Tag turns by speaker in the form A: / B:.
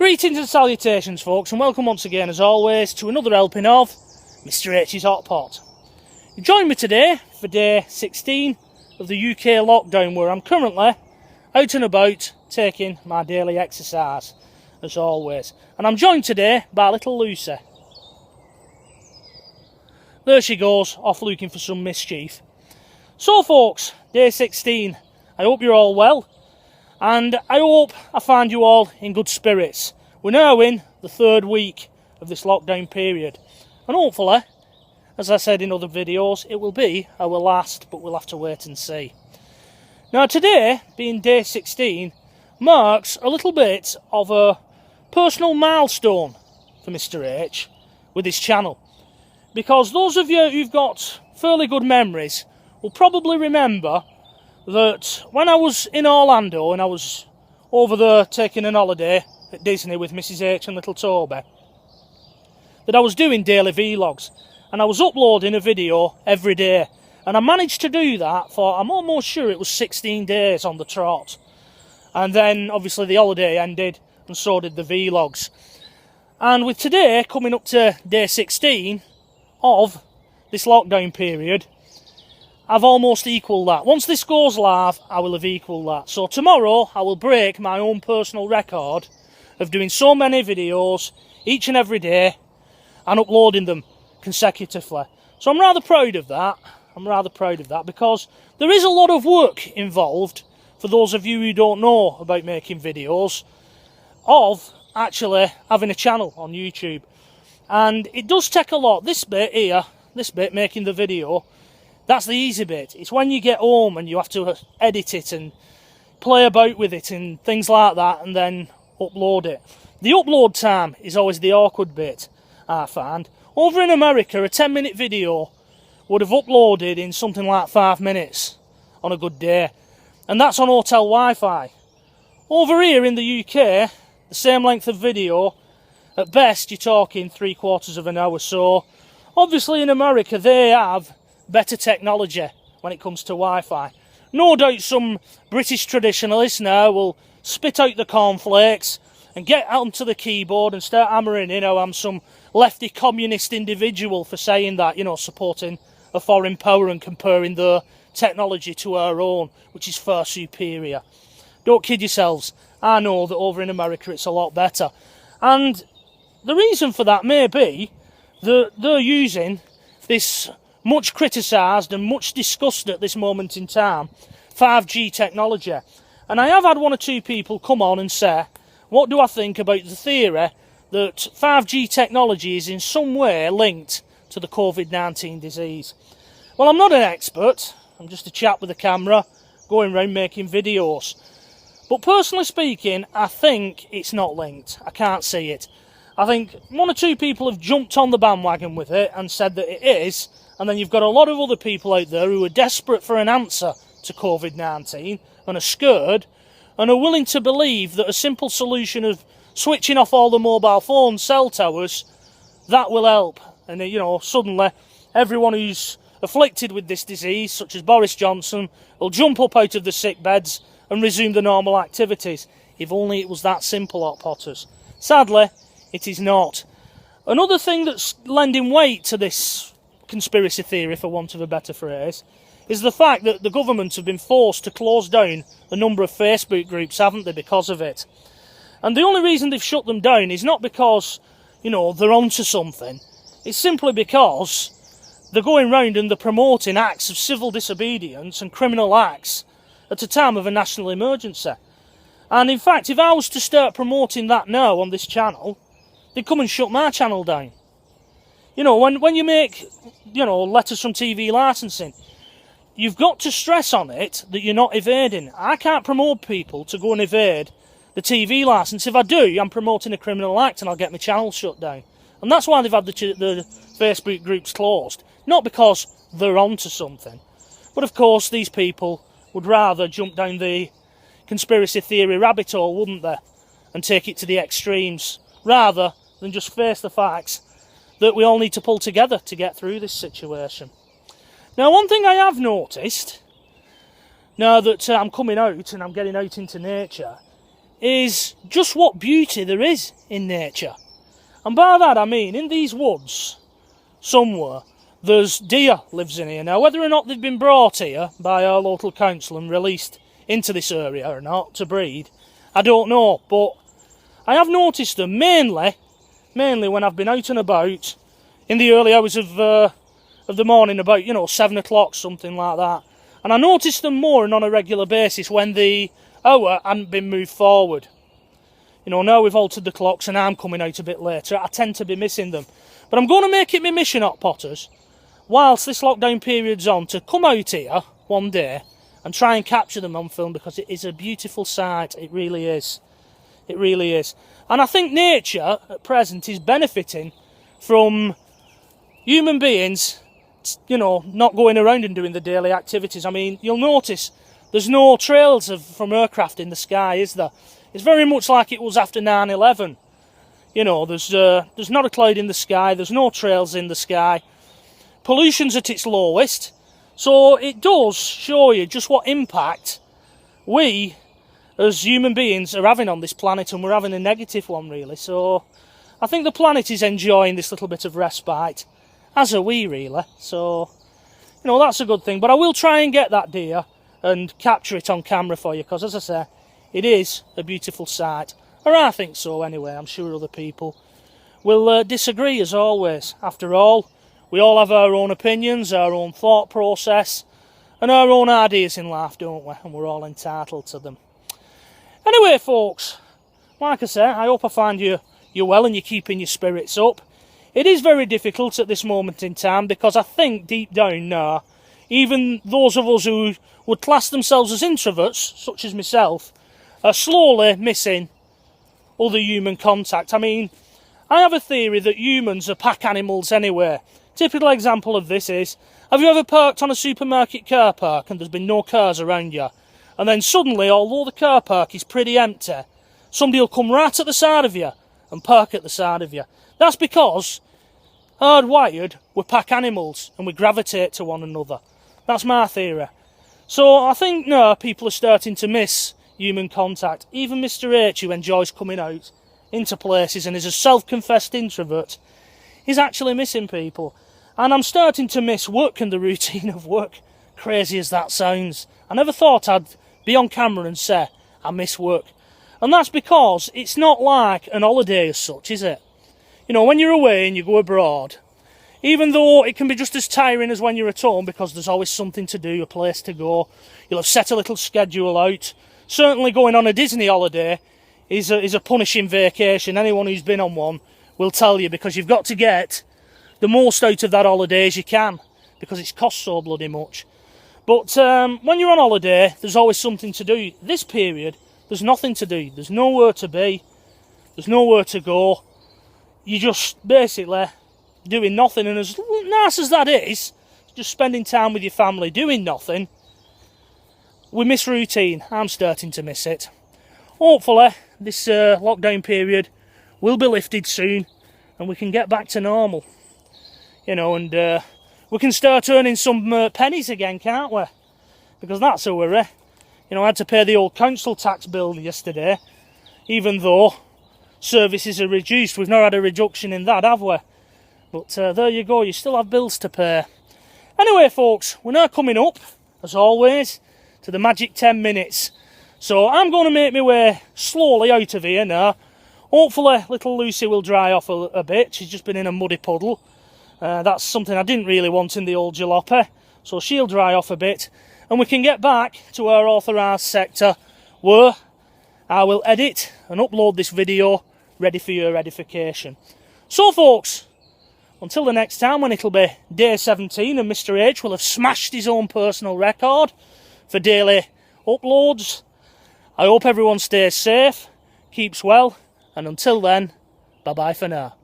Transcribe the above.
A: Greetings and salutations, folks, and welcome once again, as always, to another helping of Mr H's Hot Pot. You join me today for day 16 of the UK lockdown, where I'm currently out and about taking my daily exercise, as always. And I'm joined today by little Lucy. There she goes, off looking for some mischief. So, folks, day 16. I hope you're all well. And I hope I find you all in good spirits. We're now in the third week of this lockdown period. And hopefully, as I said in other videos, it will be our last, but we'll have to wait and see. Now today, being day 16, marks a little bit of a personal milestone for Mr H with his channel. Because those of you who've got fairly good memories will probably remember that when I was in Orlando and I was over there taking an holiday at Disney with Mrs H and little Toby, that I was doing daily vlogs and I was uploading a video every day, and I managed to do that for, I'm almost sure it was 16 days on the trot. And then obviously the holiday ended and so did the vlogs. And with today coming up to day 16 of this lockdown period, I've almost equalled that. Once this goes live, I will have equalled that. So tomorrow, I will break my own personal record of doing so many videos each and every day and uploading them consecutively. So I'm rather proud of that. Because there is a lot of work involved, for those of you who don't know about making videos, of actually having a channel on YouTube. And it does take a lot. This bit here, making the video, that's the easy bit. It's when you get home and you have to edit it and play about with it and things like that and then upload it. The upload time is always the awkward bit, I find. Over in America, a 10-minute video would have uploaded in something like 5 minutes on a good day. And that's on hotel Wi-Fi. Over here in the UK, the same length of video, at best you're talking 3/4 of an hour. So obviously in America they have better technology when it comes to Wi-Fi. No doubt some British traditionalists now will spit out the cornflakes and get onto the keyboard and start hammering in how I'm some lefty communist individual for saying that, you know, supporting a foreign power and comparing their technology to our own, which is far superior. Don't kid yourselves. I know that over in America it's a lot better. And the reason for that may be that they're using this much criticised and much discussed at this moment in time 5G technology. And I have had one or two people come on and say, what do I think about the theory that 5G technology is in some way linked to the COVID-19 disease? Well, I'm not an expert. I'm just a chap with a camera going around making videos. But personally speaking, I think it's not linked. I can't see it. I think one or two people have jumped on the bandwagon with it and said that it is. And then you've got a lot of other people out there who are desperate for an answer to COVID-19 and are scared and are willing to believe that a simple solution of switching off all the mobile phone cell towers, that will help. And, you know, suddenly everyone who's afflicted with this disease, such as Boris Johnson, will jump up out of the sick beds and resume the normal activities. If only it was that simple, Hot Potters. Sadly, it is not. Another thing that's lending weight to this conspiracy theory, for want of a better phrase, is the fact that the government have been forced to close down a number of Facebook groups, haven't they, because of it. And the only reason they've shut them down is not because, you know, they're onto something. It's simply because they're going round and they're promoting acts of civil disobedience and criminal acts at a time of a national emergency. And in fact, if I was to start promoting that now on this channel, they'd come and shut my channel down. You know, when you make, you know, letters from TV licensing, you've got to stress on it that you're not evading. I can't promote people to go and evade the TV licence. If I do, I'm promoting a criminal act and I'll get my channel shut down. And that's why they've had the Facebook groups closed. Not because they're onto something. But of course, these people would rather jump down the conspiracy theory rabbit hole, wouldn't they? And take it to the extremes, rather than just face the facts that we all need to pull together to get through this situation. Now, one thing I have noticed, now that I'm coming out and I'm getting out into nature, is just what beauty there is in nature. And by that I mean, in these woods, somewhere, there's deer lives in here. Now, whether or not they've been brought here by our local council and released into this area or not to breed, I don't know. But I have noticed them mainly when I've been out and about in the early hours of the morning, about, 7 o'clock, something like that. And I noticed them more and on a regular basis when the hour hadn't been moved forward. Now we've altered the clocks and I'm coming out a bit later, I tend to be missing them. But I'm going to make it my mission, Hot Potters, whilst this lockdown period's on, to come out here one day and try and capture them on film, because it is a beautiful sight. It really is. It really is. And I think nature at present is benefiting from human beings, not going around and doing the daily activities. I mean, you'll notice there's no trails from aircraft in the sky, is there? It's very much like it was after 9/11. There's not a cloud in the sky, there's no trails in the sky. Pollution's at its lowest, so it does show you just what impact we as human beings are having on this planet, and we're having a negative one, really. So I think the planet is enjoying this little bit of respite, as are we, really. So, that's a good thing. But I will try and get that deer and capture it on camera for you, because, as I say, it is a beautiful sight. Or I think so, anyway. I'm sure other people will disagree, as always. After all, we all have our own opinions, our own thought process, and our own ideas in life, don't we? And we're all entitled to them. Anyway, folks, like I say, I hope I find you well and you're keeping your spirits up. It is very difficult at this moment in time, because I think deep down now, even those of us who would class themselves as introverts, such as myself, are slowly missing other human contact. I mean, I have a theory that humans are pack animals anyway. Typical example of this is, have you ever parked on a supermarket car park and there's been no cars around you? And then suddenly, although the car park is pretty empty, somebody will come right at the side of you and park at the side of you. That's because, hardwired, we're pack animals and we gravitate to one another. That's my theory. So I think now people are starting to miss human contact. Even Mr H, who enjoys coming out into places and is a self-confessed introvert, is actually missing people. And I'm starting to miss work and the routine of work, crazy as that sounds. I never thought I'd be on camera and say I miss work. And that's because it's not like an holiday as such, is it? When you're away and you go abroad, even though it can be just as tiring as when you're at home, because there's always something to do, a place to go, you'll have set a little schedule out. Certainly going on a Disney holiday is a punishing vacation. Anyone who's been on one will tell you, because you've got to get the most out of that holiday as you can, because it's cost so bloody much. But when you're on holiday, there's always something to do. This period, there's nothing to do. There's nowhere to be. There's nowhere to go. You're just basically doing nothing. And as nice as that is, just spending time with your family, doing nothing, we miss routine. I'm starting to miss it. Hopefully, this lockdown period will be lifted soon and we can get back to normal. And we can start earning some pennies again, can't we? Because that's a worry. I had to pay the old council tax bill yesterday, even though services are reduced. We've not had a reduction in that, have we? But there you go, you still have bills to pay. Anyway, folks, we're now coming up, as always, to the magic 10 minutes. So I'm going to make my way slowly out of here now. Hopefully little Lucy will dry off a bit. She's just been in a muddy puddle. That's something I didn't really want in the old jalopy. So she'll dry off a bit. And we can get back to our authorised sector, where I will edit and upload this video ready for your edification. So folks, until the next time, when it'll be day 17 and Mr H will have smashed his own personal record for daily uploads, I hope everyone stays safe, keeps well, and until then, bye bye for now.